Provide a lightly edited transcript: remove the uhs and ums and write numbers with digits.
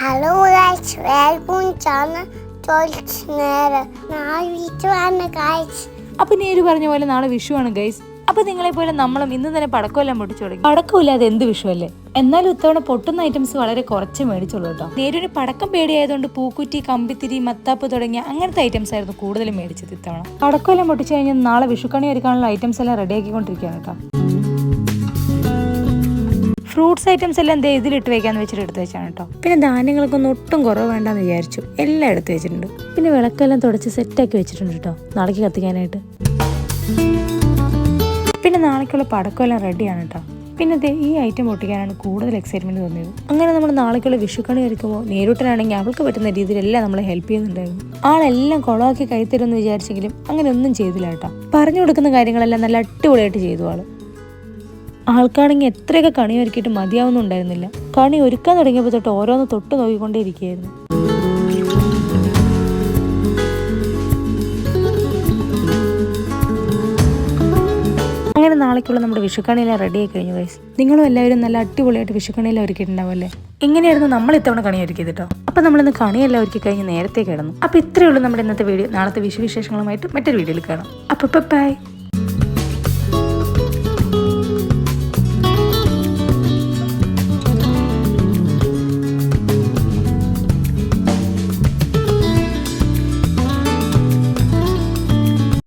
Hello guys, welcome channel Tolsner. നാളെ വിഷുവാണ് guys. അപ്പോൾ നേര് പറഞ്ഞ പോലെ നാളെ വിഷുവാണ് ഗൈസ്. അപ്പോൾ നിങ്ങളെ പോലെ നമ്മളും ഇന്ന് തന്നെ പടക്കമെല്ലാം പൊട്ടിച്ചു തുടങ്ങി. പടക്കമില്ലാതെ എന്ത് വിഷുവല്ലേ? എന്നാലും ഇത്തവണ പൊട്ടുന്ന ഐറ്റംസ് വളരെ കുറച്ച് മേടിച്ചുള്ളൂ കേട്ടോ. നേരിന് പടക്കം പേടിയായതുകൊണ്ട് പൂക്കുറ്റി, കമ്പിത്തിരി, മത്താപ്പ് തുടങ്ങിയ അങ്ങനത്തെ ഐറ്റംസ് ആയിരുന്നു കൂടുതലും മേടിച്ചത് ഇത്തവണ. പടക്കമെല്ലാം പൊട്ടിച്ചു കഴിഞ്ഞാൽ നാളെ വിഷുക്കണി ഒരുക്കാനുള്ള ഐറ്റംസ് എല്ലാം റെഡിയാക്കിക്കൊണ്ടിരിക്കുകയാണ് കേട്ടോ. ഫ്രൂട്ട്സ് ഐറ്റംസ് എല്ലാം ഇതിലിട്ട് വെക്കാന്ന് വെച്ചിട്ട് എടുത്ത് വെച്ചാണ് കേട്ടോ. പിന്നെ ധാന്യങ്ങൾക്കൊന്നും ഒട്ടും കുറവ് വേണ്ടെന്ന് വിചാരിച്ചു, എല്ലാം എടുത്ത് വെച്ചിട്ടുണ്ട്. പിന്നെ വിളക്കെല്ലാം തുടച്ച് സെറ്റാക്കി വെച്ചിട്ടുണ്ട് കേട്ടോ നാളേക്ക് കത്തിക്കാനായിട്ട്. പിന്നെ നാളേക്കുള്ള പടക്കമെല്ലാം റെഡിയാണ് കേട്ടോ. പിന്നെ ഈ ഐറ്റം പൊട്ടിക്കാനാണ് കൂടുതൽ എക്സൈറ്റ്മെന്റ് തോന്നിയത്. അങ്ങനെ നമ്മൾ നാളേക്കുള്ള വിഷുക്കണി ഒരുക്കുമ്പോൾ നേരിട്ടാണെങ്കിൽ അവൾക്ക് പറ്റുന്ന രീതിയിലെല്ലാം നമ്മളെ ഹെൽപ്പ് ചെയ്യുന്നുണ്ടായിരുന്നു. ആളെല്ലാം കുളമാക്കി കൈത്തരുമെന്ന് വിചാരിച്ചെങ്കിലും അങ്ങനെ ഒന്നും ചെയ്തില്ല കേട്ടോ. പറഞ്ഞു കൊടുക്കുന്ന കാര്യങ്ങളെല്ലാം നല്ല അടിപൊളിയായിട്ട് ചെയ്തു ആള്. ആൾക്കാണെങ്കിൽ എത്രയൊക്കെ കണി ഒരുക്കിയിട്ട് മതിയാവുന്നുണ്ടായിരുന്നില്ല. കണി ഒരുക്കാൻ തുടങ്ങിയപ്പോൾ തൊട്ട് ഓരോന്ന് തൊട്ട് നോക്കിക്കൊണ്ടേ ഇരിക്കുകയായിരുന്നു. അങ്ങനെ നാളേക്കുള്ള നമ്മുടെ വിഷുക്കണിയെല്ലാം റെഡി ആയി കഴിഞ്ഞു ഗൈസ്. നിങ്ങളും എല്ലാവരും നല്ല അടിപൊളിയായിട്ട് വിഷുക്കണിയെല്ലാം ഒരുക്കിയിട്ടുണ്ടാവും അല്ലേ? ഇങ്ങനെയായിരുന്നു നമ്മൾ ഇത്തവണ കണി ഒരുക്കിയത് കേട്ടോ. അപ്പം നമ്മളിന്ന് കണിയെല്ലാം ഒരുക്കി കഴിഞ്ഞ് നേരത്തെ കിടന്നു. അപ്പോൾ ഇത്രയേ ഉള്ളൂ നമ്മുടെ ഇന്നത്തെ വീഡിയോ. നാളത്തെ വിഷു വിശേഷങ്ങളുമായിട്ട് മറ്റൊരു വീഡിയോയിൽ കാണാം. അപ്പോൾ ബൈ.